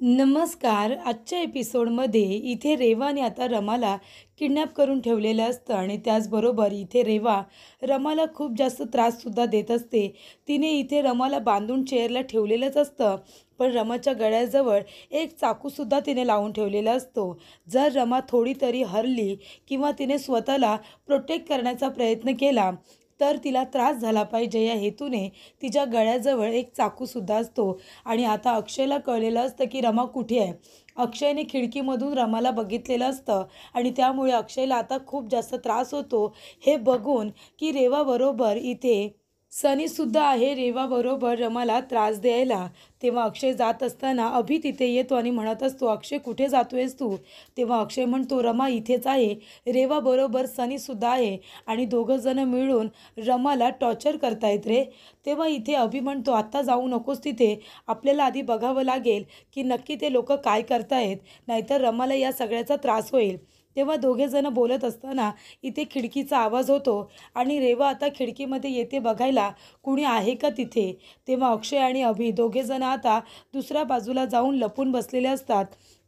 नमस्कार. आजच्या एपिसोडमध्ये इथे रेवाने आता रमाला किडनॅप करून ठेवलेलं असतं आणि त्याचबरोबर इथे रेवा रमाला खूप जास्त त्राससुद्धा देत असते. तिने इथे रमाला बांधून चेअरला ठेवलेलंच असतं, पण रमाच्या गळ्याजवळ एक चाकूसुद्धा तिने लावून ठेवलेला असतो. जर रमा थोडी तरी हरली किंवा तिने स्वतःला प्रोटेक्ट करण्याचा प्रयत्न केला तर तिला त्रास झाला पाहिजे या हेतूने तिच्या गळ्याजवळ एक चाकूसुद्धा असतो. आणि आता अक्षयला कळलेलं असतं की रमा कुठे आहे. अक्षयने खिडकीमधून रमाला बघितलेलं असतं आणि त्यामुळे अक्षयला आता खूप जास्त त्रास होतो. हे बघून की रेवाबरोबर इथे सनीसुद्धा आहे रेवाबरोबर रमाला त्रास द्यायला. तेव्हा अक्षय जात असताना अभि तिथे येतो आणि म्हणत असतो, अक्षय कुठे जातोयस तू? तेव्हा अक्षय म्हणतो, रमा इथेच आहे. रेवाबरोबर सनीसुद्धा आहे आणि दोघंजणं मिळून रमाला टॉर्चर करतायत रे. तेव्हा इथे अभि म्हणतो, आत्ता जाऊ नकोस तिथे. आपल्याला आधी बघावं लागेल की नक्की ते लोक काय करतायत, नाहीतर रमाला या सगळ्याचा त्रास होईल. तेव्हा दोघेजणं बोलत असताना इथे खिडकीचा आवाज होतो आणि रेवा आता खिडकीमध्ये येते बघायला कुणी आहे का तिथे. तेव्हा अक्षय आणि अभि दोघेजणं आता दुसऱ्या बाजूला जाऊन लपून बसलेले असतात.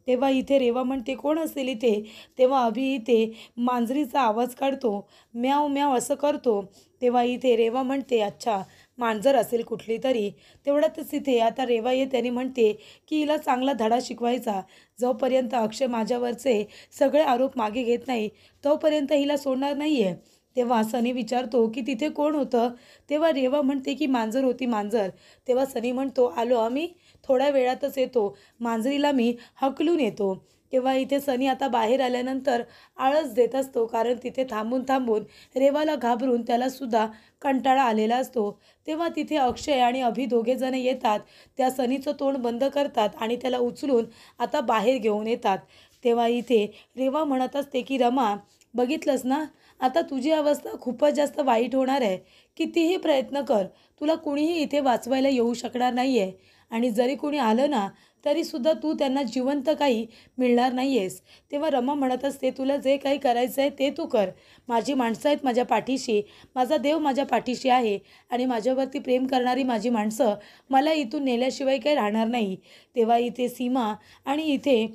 तेव्हा इथे रेवा म्हणते, कोण असेल इथे? तेव्हा अभि इथे मांजरीचा आवाज काढतो, म्याव म्याव असं करतो. तेव्हा इथे रेवा म्हणते, अच्छा मांजर असेल कुठली तरी. तेवढ्यातच इथे आता रेवा येते आणि म्हणते की हिला चांगला धडा शिकवायचा. जोपर्यंत अक्षय माझ्यावरचे सगळे आरोप मागे घेत नाही तोपर्यंत हिला सोडणार नाही आहे. तेव्हा सनी विचारतो की तिथे कोण होतं? तेव्हा रेवा म्हणते की मांजर होती, मांजर. तेव्हा सनी म्हणतो, आलो आम्ही, थोड्या वेळातच येतो. मांजरीला मी हकलून येतो. तेव्हा इथे सनी आता बाहेर आल्यानंतर आळस देत असतो, कारण तिथे थांबून थांबून रेवाला घाबरून त्यालासुद्धा कंटाळा आलेला असतो. तेव्हा तिथे अक्षय आणि अभि दोघेजण येतात. त्या सनीचं तोंड बंद करतात आणि त्याला उचलून आता बाहेर घेऊन येतात. तेव्हा इथे रेवा म्हणत असते की रमा, बघितलंस ना, आता तुझी अवस्था खूपच जास्त वाईट होणार आहे. कितीही प्रयत्न कर, तुला कुणीही इथे वाचवायला येऊ शकणार नाही आहे. आणि जरी कुणी आलं ना तरीसुद्धा तू त्यांना जिवंत काही मिळणार नाही आहेस. तेव्हा रमा म्हणत असते, तुला जे काही करायचं आहे ते तू कर. माझी माणसं आहेत माझ्या पाठीशी, माझा देव माझ्या पाठीशी आहे आणि माझ्यावरती प्रेम करणारी माझी माणसं मला इथून नेल्याशिवाय काही राहणार नाही. तेव्हा इथे सीमा आणि इथे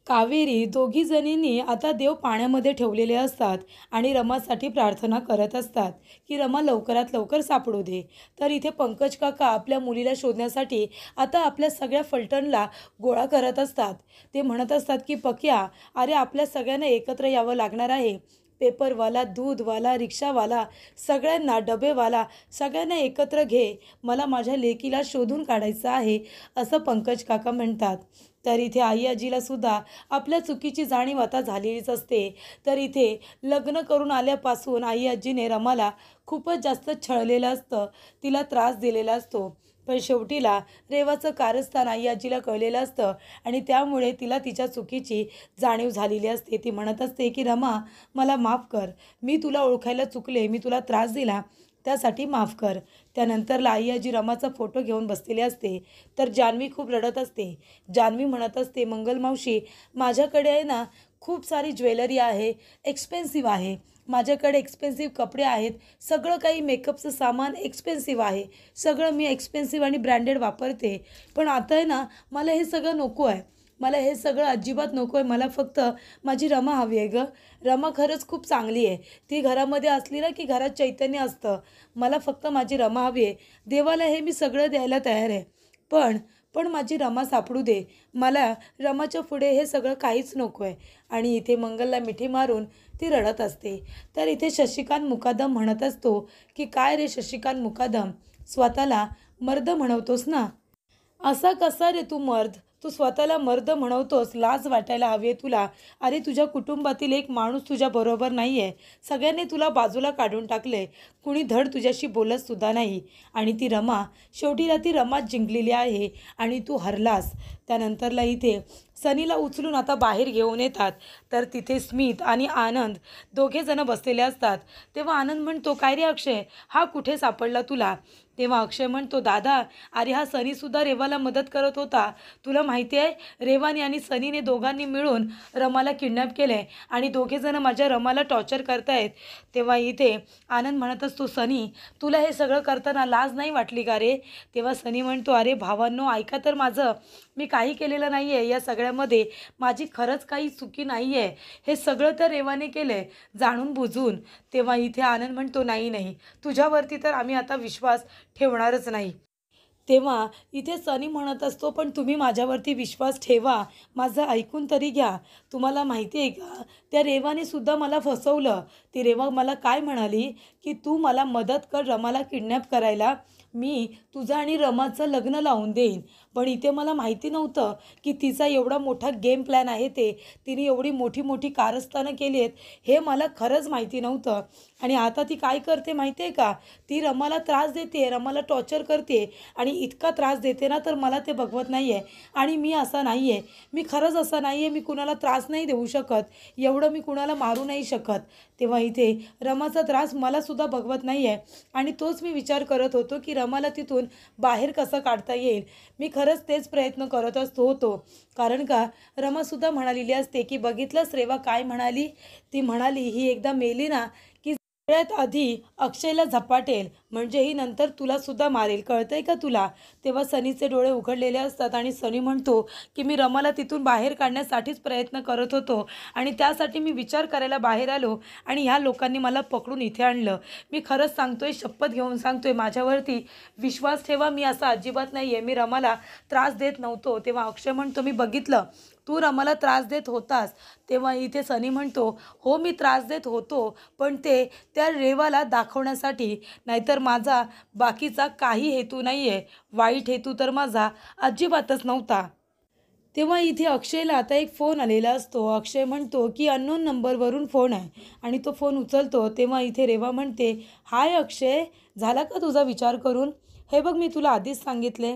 कावेरी दोघी जणींनी आता देव पाण्यामध्ये ठेवलेले असतात आणि रमासाठी प्रार्थना करत असतात की रमा लवकरात लवकर सापडू दे. तर इथे पंकज काका आपल्या मुलीला शोधण्यासाठी आता आपल्या सगळ्या फलटणला गोळा करत असतात. ते म्हणत असतात की पक्या, अरे आपल्या सगळ्यांना एकत्र यावं लागणार आहे. पेपरवाला, दूधवाला, रिक्षावाला, सगळ्यांना, डबेवाला, सगळ्यांना एकत्र घे. मला माझ्या लेकीला शोधून काढायचं आहे, असं पंकज काका म्हणतात. तर इथे आई आजीला सुद्धा आपल्या चुकीची जाणीव आता झालेलीच असते. तर इथे लग्न करून आल्यापासून आई आजीने रमाला खूपच जास्त छळलेलं असतं, तिला त्रास दिलेला असतो. पण शेवटीला रेवाचं कारस्थान आई आजीला कळलेलं असतं आणि त्यामुळे तिला तिच्या चुकीची जाणीव झालेली असते. ती म्हणत असते की रमा, मला माफ कर. मी तुला ओळखायला चुकले, मी तुला त्रास दिला त्यासाठी माफ कर. त्यानंतरला आई आजी रमाचा फोटो घेऊन बसलेली असते. तर जान्हवी खूप रडत असते. जान्हवी म्हणत असते, मंगल मावशी, माझ्याकडे आहे ना खूप सारी ज्वेलरी आहे, एक्सपेन्सिव्ह आहे. माझ्याकडे एक्सपेन्सिव्ह कपडे आहेत, सगळं काही मेकअपचं सामान एक्सपेन्सिव्ह आहे. सगळं मी एक्सपेन्सिव्ह आणि ब्रँडेड वापरते. पण आता आहे ना मला हे सगळं नको आहे. मला हे सगळं अजिबात नको आहे. मला फक्त माझी रमा हवी आहे गं. रमा खरंच खूप चांगली आहे. ती घरामध्ये असली ना की घरात चैतन्य असतं. मला फक्त माझी रमा हवी आहे. देवाला हे मी सगळं द्यायला तयार आहे. पण पण माझी रमा सापडू दे. मला रमाच्या पुढे हे सगळं काहीच नको आहे. आणि इथे मंगलला मिठी मारून ती रडत असते. तर इथे शशिकांत मुकादम म्हणत असतो की काय रे शशिकांत मुकादम, स्वतःला मर्द म्हणवतोस ना, असा कसा रे तू मर्द? तू स्वतःला मर्द म्हणवतोस, लाज वाटायला हवी आहे तुला. अरे तुझ्या कुटुंबातील एक माणूस तुझ्या बरोबर नाही आहे. सगळ्यांनी तुला बाजूला काढून टाकले. कुणी धड तुझ्याशी बोलतसुद्धा नाही. आणि ती रमा, शेवटीला ती रमाच जिंकलेली आहे आणि तू हरलास. त्यानंतरला इथे सनीला उचलून आता बाहेर घेऊन येतात. तर तिथे स्मित आणि आनंद दोघेजणं बसलेले असतात. तेव्हा आनंद म्हणतो, काय रे अक्षय, हा कुठे सापडला तुला? तेव्हा अक्षय म्हणतो, दादा, अरे हा सनीसुद्धा रेवाला मदत करत होता. तुला माहिती आहे, रेवाने आणि सनीने दोघांनी मिळून रमाला किडनॅप केले आणि दोघेजणं माझ्या रमाला टॉर्चर करतायत. तेव्हा इथे आनंद म्हणत असतो, सनी, तुला हे सगळं करताना लाज नाही वाटली का रे? तेव्हा सनी म्हणतो, अरे भावांनो, ऐका तर माझं. मी काही केलेलं नाही आहे, या सगळ्यामध्ये माझी खरंच काही चुकी नाही आहे, हे सगळं तर रेवाने केलं आहे जाणून बुजून. तेव्हा इथे आनंद म्हणतो, नाही नाही, तुझ्यावरती तर आम्ही आता विश्वास ठेवणारच नाही. तेव्हा इथे सनी म्हणत असतो, पण तुम्ही माझ्यावरती विश्वास ठेवा, माझं ऐकून तरी घ्या. तुम्हाला माहिती आहे का, त्या रेवाने सुद्धा मला फसवलं. ती रेवा मला काय म्हणाली, की तू मला मदत कर रमाला किडनॅप करायला, मी तुझं आणि रमाचं लग्न लावून देईन. पण इथे मला माहिती नव्हतं की तिचा एवढा मोठा गेम प्लॅन आहे, तिने एवढी मोठी मोठी कारस्थानं केली आहेत, हे मला खरंच माहिती नव्हतं. आणि आता ती काय करते माहिती आहे का, ती रमाला त्रास देते, रमाला टॉर्चर करते आणि इतका त्रास देते ना, तर मला ते बघवत नाही आहे. आणि मी असा नाही आहे, मी खरंच असा नाही आहे, मी कुणाला त्रास नाही देऊ शकत, एवढं मी कुणाला मारू नाही शकत. तेव्हा इथे रमाचा त्रास मलासुद्धा बघवत नाही आहे. आणि तोच मी विचार करत होतो की रमाला तिथून बाहेर कसं काढता येईल. मी खरंच तेच प्रयत्न करत होतो. कारण का, रमासुद्धा म्हणालेली असते की बघितलंस रेवा काय म्हणाली, ती म्हणाली ही एकदा मेली ना की सगळ्यात आधी अक्षयला झपाटेल, म्हणजे ही नंतर तुला सुद्धा मारेल, कळतंय का तुला. तेव्हा सनीचे डोळे उघडलेले असतात आणि सनी म्हणतो की मी रमाला तिथून बाहेर काढण्यासाठीच प्रयत्न करत होतो आणि त्यासाठी मी विचार करायला बाहेर आलो आणि ह्या लोकांनी मला पकडून इथे आणलं. मी खरंच सांगतोय, शपथ घेऊन सांगतोय, माझ्यावरती विश्वास ठेवा, मी असा अजिबात नाही आहे, मी रमाला त्रास देत नव्हतो. तेव्हा अक्षय म्हणतो, मी बघितलं तू रमाला त्रास देत होतास. तेव्हा इथे सनी म्हणतो, हो मी त्रास देत होतो, पण ते त्या रेवाला दाखवण्यासाठी, नाहीतर माझा बाकीचा काही हेतू नाही आहे, वाईट हेतू तर माझा अजिबातच नव्हता. तेव्हा इथे अक्षयला आता एक फोन आलेला असतो. अक्षय म्हणतो की अननोन नंबरवरून फोन आहे आणि तो फोन उचलतो. तेव्हा इथे रेवा म्हणते, हाय अक्षय, झाला का तुझा विचार करून? हे बघ, मी तुला आधीच सांगितले,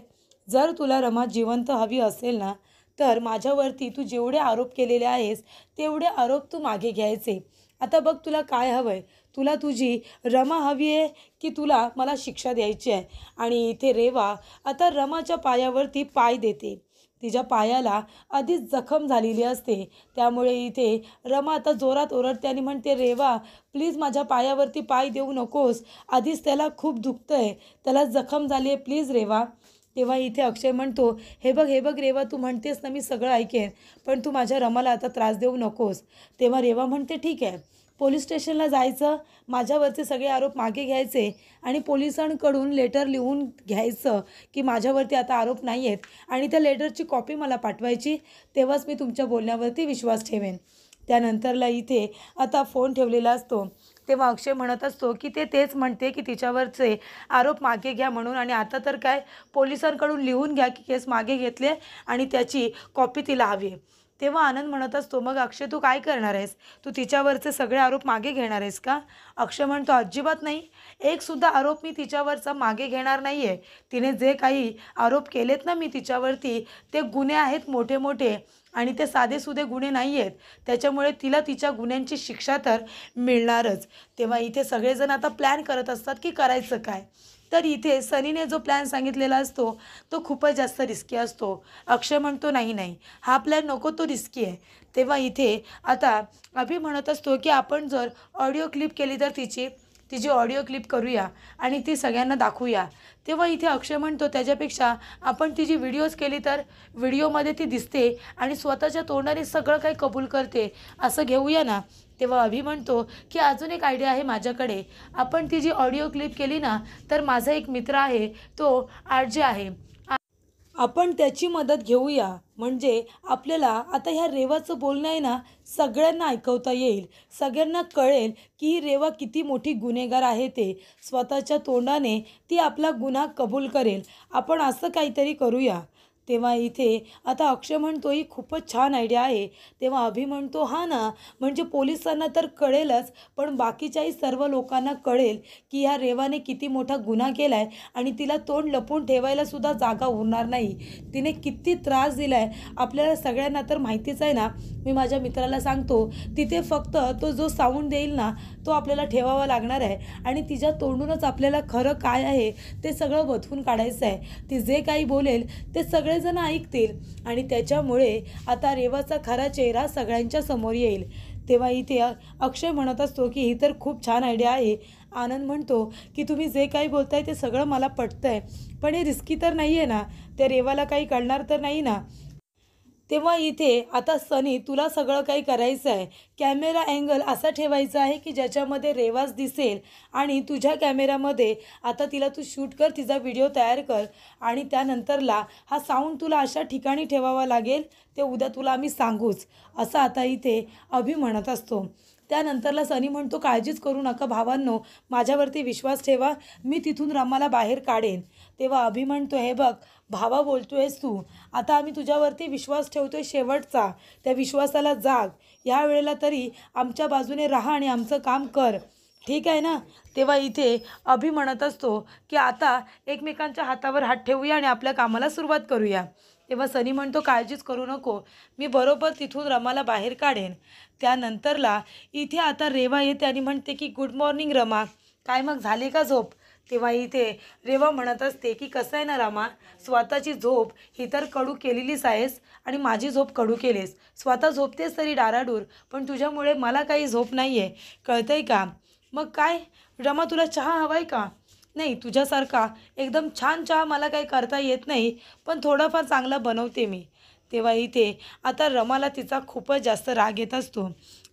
जर तुला रमा जिवंत हवी असेल ना, तर माझ्यावरती तू जेवढे आरोप केलेले आहेस तेवढे आरोप तू मागे घ्यायचे. आता बघ तुला काय हवं आहे, तुला तुझी रमा हवी आहे की तुला मला शिक्षा द्यायची आहे. आणि इथे रेवा आता रमाच्या पायावरती पाय देते. तिच्या पायाला आधीच जखम झालेली असते, त्यामुळे इथे रमा आता जोरात ओरडते आणि म्हणते, रेवा प्लीज माझ्या पायावरती पाय देऊ नकोस, आधीच त्याला खूप दुखतंय, त्याला जखम झाली आहे, प्लीज रेवा. तेव्हा इथे अक्षय म्हणतो, हे बघ रेवा, तू म्हणतेस ना मी सगळं ऐकेन, पण तू माझ्या रमाला आता त्रास देऊ नकोस. तेव्हा रेवा म्हणते, ठीक आहे, पोलीस स्टेशनला जायचं, माझ्यावरचे सगळे आरोप मागे घ्यायचे आणि पोलिसांकडून लेटर लिहून घ्यायचं की माझ्यावरती आता आरोप नाही आहेत आणि त्या लेटरची कॉपी मला पाठवायची, तेव्हाच मी तुमच्या बोलण्यावरती विश्वास ठेवेन. त्यानंतरला इथे आता फोन ठेवलेला असतो. तेव्हा अक्षय म्हणत असतो की तेच म्हणते की तिच्यावरचे आरोप मागे घ्या म्हणून, आणि आता तर काय, पोलिसांकडून लिहून घ्या की केस मागे घेतले आणि त्याची कॉपी तिला हवी आहे. तेव्हा आनंद म्हणत असतो, मग अक्षय तू काय करणार आहेस, तू तिच्यावरचे सगळे आरोप मागे घेणार आहेस का? अक्षय म्हणतो, अजिबात नाही, एकसुद्धा आरोप मी तिच्यावरचा मागे घेणार नाही आहे. तिने जे काही आरोप केलेत ना मी तिच्यावरती, ते गुन्हे आहेत मोठे मोठे आणि ते साधेसुधे गुन्हे नाही आहेत, त्याच्यामुळे तिला तिच्या गुन्ह्यांची शिक्षा तर मिळणारच. तेव्हा इथे सगळेजण आता प्लॅन करत असतात की करायचं काय. तर इथे सनीने जो प्लॅन सांगितलेला असतो तो खूपच जास्त रिस्की असतो. अक्षय म्हणतो, नाही नाही, हा प्लॅन नको, तो रिस्की आहे. तेव्हा इथे आता अभि म्हणत असतो की आपण जर ऑडिओ क्लिप केली तर तिची ऑडिओ क्लिप करूया आणि ती सगळ्यांना दाखवूया. तेव्हा इथे अक्षय म्हणतो, त्याच्यापेक्षा आपण तिची व्हिडिओज केली तर व्हिडिओमध्ये ती दिसते आणि स्वतःच्या तोंडाने सगळं काही कबूल करते, असं घेऊया ना. तेव्हा अभि म्हणतो की अजून एक आयडिया आहे माझ्याकडे, आपण ती जी ऑडिओ क्लिप केली ना, तर माझा एक मित्र आहे, तो आरजे आहे, आपण त्याची मदत घेऊया, म्हणजे आपल्याला आता ह्या रेवाचं बोलणं आहे ना सगळ्यांना ऐकवता येईल, सगळ्यांना कळेल की ही रेवा किती मोठी गुन्हेगार आहे, ते स्वतःच्या तोंडाने ती आपला गुन्हा कबूल करेल. आपण असं काहीतरी करूया. तेव्हा इथे आता अक्षय म्हणतो, ही खूपच छान आयडिया आहे. तेव्हा अभि म्हणतो, हां ना, म्हणजे पोलिसांना तर कळेलच, पण बाकीच्याही सर्व लोकांना कळेल की ह्या रेवाने किती मोठा गुन्हा केला आहे आणि तिला तोंड लपवून ठेवायलासुद्धा जागा उरणार नाही. तिने किती त्रास दिला आहे आपल्याला सगळ्यांना तर माहितीच आहे ना. मी माझ्या मित्राला सांगतो, तिथे फक्त तो जो साऊंड देईल ना तो आपल्याला ठेवावा लागणार आहे आणि तिच्या तोंडूनच आपल्याला खरं काय आहे ते सगळं बदलून काढायचं आहे. ती जे काही बोलेल ते सगळेजण ऐकतील आणि त्याच्यामुळे आता रेवाचा खरा चेहरा सगळ्यांच्या समोर येईल. तेव्हा इथे अक्षय म्हणत असतो की ही तर खूप छान आयडिया आहे, आनंद म्हणतो की तुम्ही जे काही बोलताय ते सगळं मला पटतंय, पण हे रिस्की तर नाही आहे ना, त्या रेवाला काही कळणार तर नाही ना. तेव्हा इथे आता सनी तुला सगळं काही करायचं आहे. कॅमेरा अँगल असा ठेवायचा आहे की ज्याच्यामध्ये रेवाज दिसेल आणि तुझ्या कॅमेरामध्ये आता तिला तू शूट कर, तिचा व्हिडिओ तयार कर आणि त्यानंतरला हा साऊंड तुला अशा ठिकाणी ठेवावा लागेल, ते उद्या तुला आम्ही सांगूच, असं आता इथे अभि म्हणत असतो. त्यानंतरला सनी म्हणतो काळजीच करू नका भावांनो, माझ्यावरती विश्वास ठेवा, मी तिथून रमाला बाहेर काढेन. तेव्हा अभि म्हणतो हे बघ भावा बोलतोयस तू, आता आम्ही तुझ्यावरती विश्वास ठेवतोय शेवटचा, त्या विश्वासाला जाग, या वेळेला तरी आमच्या बाजूने राहा आणि आमचं काम कर, ठीक आहे ना. तेव्हा इथे अभि म्हणत असतो की आता एकमेकांच्या हातावर हात ठेवूया आणि आपल्या कामाला सुरुवात करूया. तेव्हा सनी म्हणतो काळजीच करू नको, मी बरोबर तिथून रमाला बाहेर काढेन. त्यानंतरला इथे आता रेवा येते आणि म्हणते की गुड मॉर्निंग रमा, काय मग झाले का झोप. तेव्हा इथे रेवा म्हणत असते की कसं आहे ना रमा, स्वतःची झोप ही तर कडू केलेलीच आहेस आणि माझी झोप कडू केलीस, स्वतः झोपतेस तरी डाराडूर, पण तुझ्यामुळे मला काही झोप नाही आहे, कळतंय का. मग काय रमा, तुला चहा हवा आहे का. नाही, तुझ्यासारखा एकदम छान चहा मला काही करता येत नाही, पण थोडाफार चांगला बनवते मी. तेव्हा इथे आता रमाला तिचा खूपच जास्त राग येत असतो.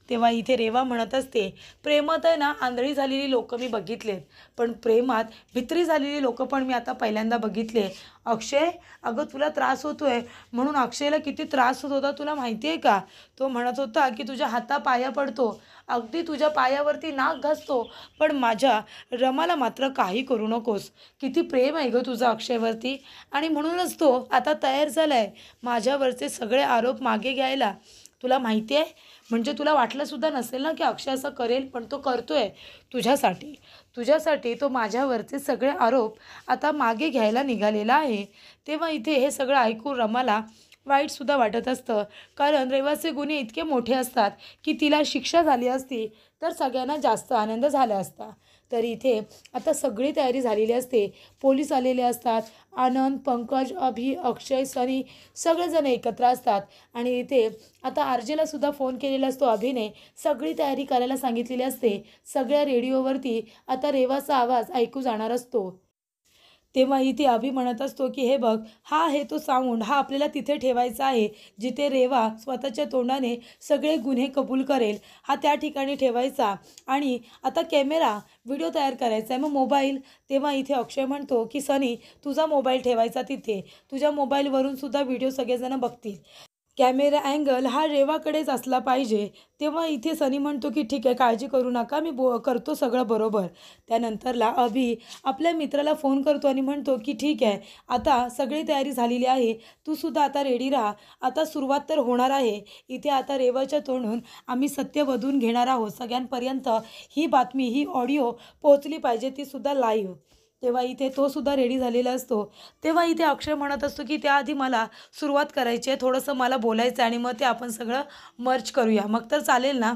तेव्हा इथे रेवा म्हणत असते प्रेमात आहे ना आंधळी झालेली लोकं मी बघितलेत, पण प्रेमात भित्री झालेली लोकं पण मी आता पहिल्यांदा बघितले. अक्षय, अगं तुला त्रास होतोय म्हणून अक्षयला किती त्रास होत होता तुला माहिती आहे का. तो म्हणत होता की तुझ्या हातापाया पडतो, अगदी तुझ्या पायावरती नाक घासतो, पण माझ्या रमाला मात्र काही करू नकोस. किती प्रेम आहे गं तुझं अक्षयवरती, आणि म्हणूनच तो आता तयार झाला आहे माझ्यावरचे सगळे आरोप मागे घ्यायला. तुला माहिती आहे, म्हणजे तुला वाटलंसुद्धा नसेल ना की अक्षय असं करेल, पण तो करतोय तुझ्यासाठी. तुझ्यासाठी तो माझ्यावरचे सगळे आरोप आता मागे घ्यायला निघालेला आहे. तेव्हा इथे हे सगळं ऐकून रमाला वाईटसुद्धा वाटत असतं, कारण रेवाचे गुन्हे इतके मोठे असतात की तिला शिक्षा झाली असती तर सगळ्यांना जास्त आनंद झाला असता. तर इथे आता सगळी तयारी झालेली असते, पोलीस आलेले असतात, आनंद, पंकज, अभि, अक्षय, सनी सगळेजण एकत्र असतात आणि इथे आता आरजेला सुद्धा फोन केलेला असतो अभिने, सगळी तयारी करायला सांगितलेली असते. सगळ्या रेडिओवरती आता रेवाचा आवाज ऐकू जाणार असतो. तेव्हा इथे अभि म्हणत असतो की हे बघ, हा आहे तो साऊंड, हा आपल्याला तिथे ठेवायचा आहे जिथे रेवा स्वतःच्या तोंडाने सगळे गुन्हे कबूल करेल, हा त्या ठिकाणी ठेवायचा. आणि आता कॅमेरा व्हिडिओ तयार करायचा आहे, मग मोबाईल. तेव्हा इथे अक्षय म्हणतो की सनी तुझा मोबाईल ठेवायचा तिथे, तुझ्या मोबाईलवरून सुद्धा व्हिडिओ सगळेजण बघतील, कॅमेरा अँगल हा रेवाकडेच असला पाहिजे. तेव्हा इथे सनी म्हणतो की ठीक आहे, काळजी करू नका, मी करतो सगळं बरोबर. त्यानंतरला अभि आपल्या मित्राला फोन करतो आणि म्हणतो की ठीक आहे, आता सगळी तयारी झालेली आहे, तू सुद्धा आता रेडी राहा, आता सुरुवात तर होणार आहे. इथे आता रेवाच्या तोंडून आम्ही सत्य वधून घेणार आहोत, सगळ्यांपर्यंत ही बातमी, ही ऑडिओ पोहोचली पाहिजे, ती सुद्धा लाईव्ह. तेव्हा इथे तो सुद्धा रेडी झालेला असतो. तेव्हा इथे अक्षय म्हणत असतो की त्याआधी मला सुरुवात करायची आहे, थोडंसं मला बोलायचं आहे आणि मग ते आपण सगळं मर्ज करूया, मग तर चालेल ना.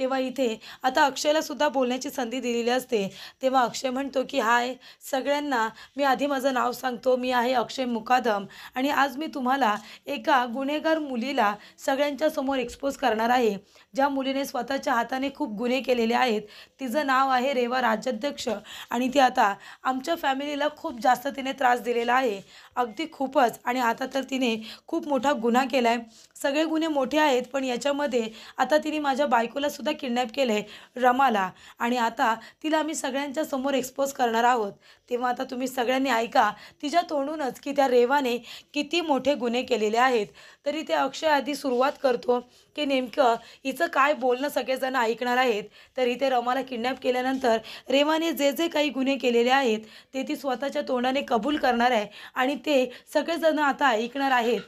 तेव्हा इथे आता अक्षयला सुद्धा बोलण्याची संधी दिलेली असते. तेव्हा अक्षय म्हणतो की हाय सगळ्यांना, मी आधी माझं नाव सांगतो, मी आहे अक्षय मुकादम आणि आज मी तुम्हाला एका गुन्हेगार मुलीला सगळ्यांच्या समोर एक्सपोज करणार आहे, ज्या मुलीने स्वतःच्या हाताने खूप गुन्हे केलेले आहेत. तिचं नाव आहे रेवा राज्याध्यक्ष आणि ती आता आमच्या फॅमिलीला खूप जास्त तिने त्रास दिलेला आहे, अगदी खूपच. आणि आता तर तिने खूप मोठा गुन्हा केला आहे, सगळे गुन्हे मोठे आहेत, पण याच्यामध्ये आता तिने माझ्या बायकोला सुद्धा किडनॅप केलं आहे रमाला, आणि आता तिला आम्ही सगळ्यांच्या समोर एक्सपोज करणार आहोत. तेव्हा आता तुम्ही सगळ्यांनी ऐका तिच्या तोंडूनच की त्या रेवाने किती मोठे गुन्हे केलेले आहेत. तरी ते अक्षय आधी सुरुवात करतो की नेमकं हिचं काय बोलणं सगळेजण ऐकणार आहेत. तर इथे रमाला किडनॅप केल्यानंतर रेवाने जे जे काही गुन्हे केलेले आहेत ते ती स्वतःच्या तोंडाने कबूल करणार आहे आणि ते सगळेजण आता ऐकणार आहेत.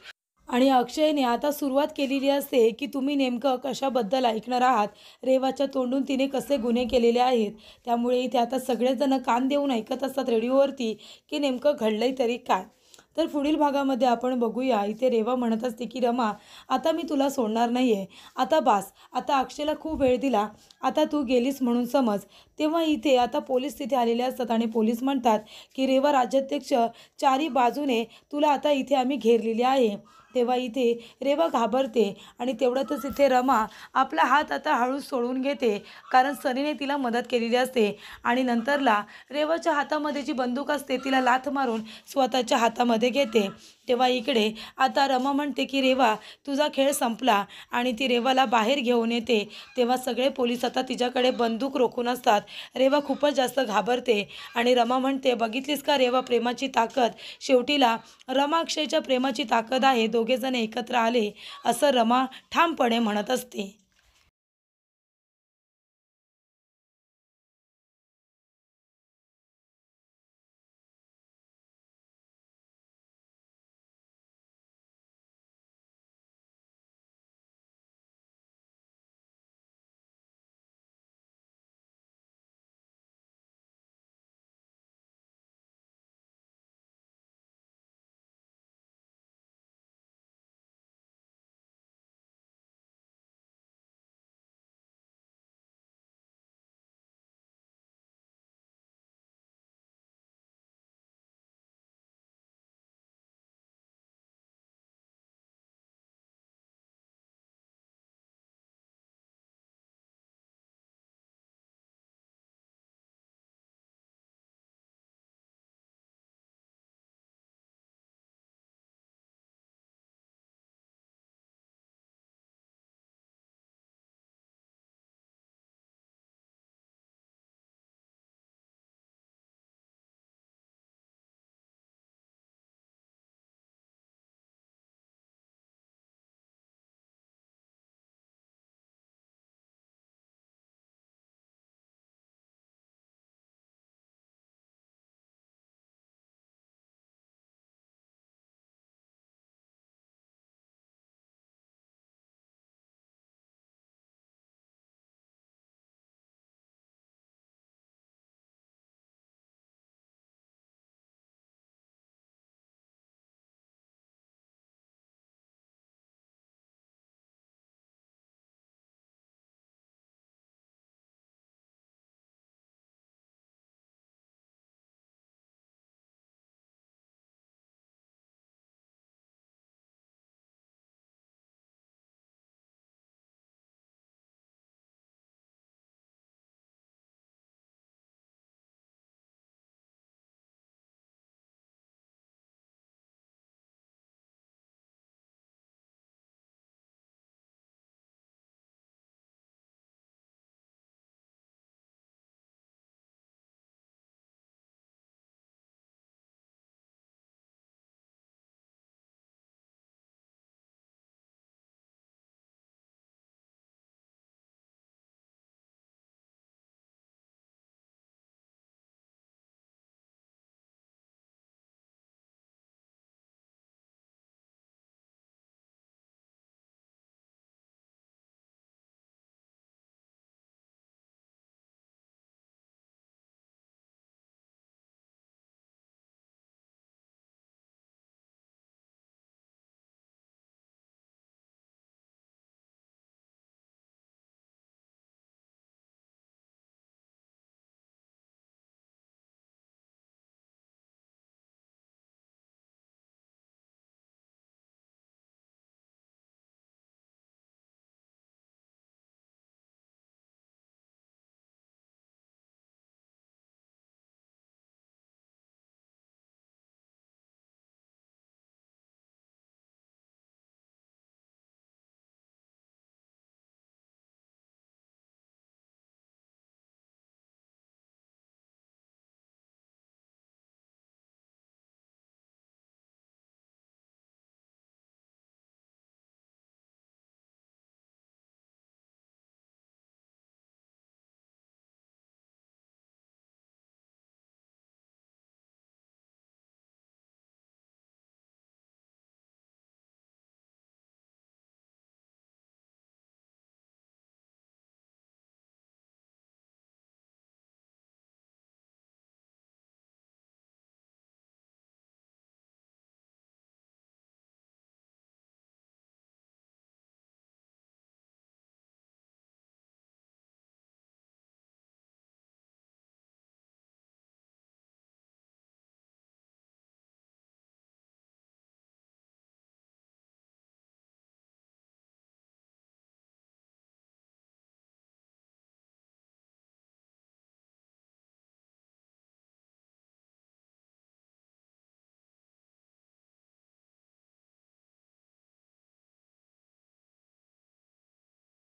आणि अक्षयने आता सुरुवात केलेली असते की तुम्ही नेमकं कशाबद्दल ऐकणार आहात, रेवाच्या तोंडून तिने कसे गुन्हे केलेले आहेत. त्यामुळे इथे आता सगळेजण कान देऊन ऐकत असतात रेडिओवरती की नेमकं घडलंय तरी काय. तर पुढील भागामध्ये आपण बघूया. इथे रेवा म्हणत असते की रमा, आता मी तुला सोडणार नाही आहे, आता बास, आता अक्षयला खूप वेळ दिला, आता तू गेलीस म्हणून समज. तेव्हा इथे आता पोलीस तिथे आलेले असतात आणि पोलीस म्हणतात की रेवा राज्याध्यक्ष, चारी बाजूने तुला आता इथे आम्ही घेरलेली आहे, तेव्हा इथे रेवा घाबरते आणि तेवढ्यातच इथे रमा आपला हात आता हळूच सोडून घेते, कारण सनीने तिला मदत केलेली असते. आणि नंतरला रेवाच्या हातामध्ये जी बंदूक असते तिला लाथ मारून स्वतःच्या हातामध्ये घेते. तेव्हा इकडे आता रमा म्हणते की रेवा, तुझा खेळ संपला, आणि ती रेवाला बाहेर घेऊन येते. तेव्हा सगळे पोलीस आता तिच्याकडे बंदूक रोखून असतात. रेवा खूपच जास्त घाबरते आणि रमा म्हणते, बघितलीस का रेवा, प्रेमाची ताकद. शेवटीला रमा अक्षयच्या प्रेमाची ताकद आहे. दोघेजण एकत्र आले, असं रमा ठामपणे म्हणत असते.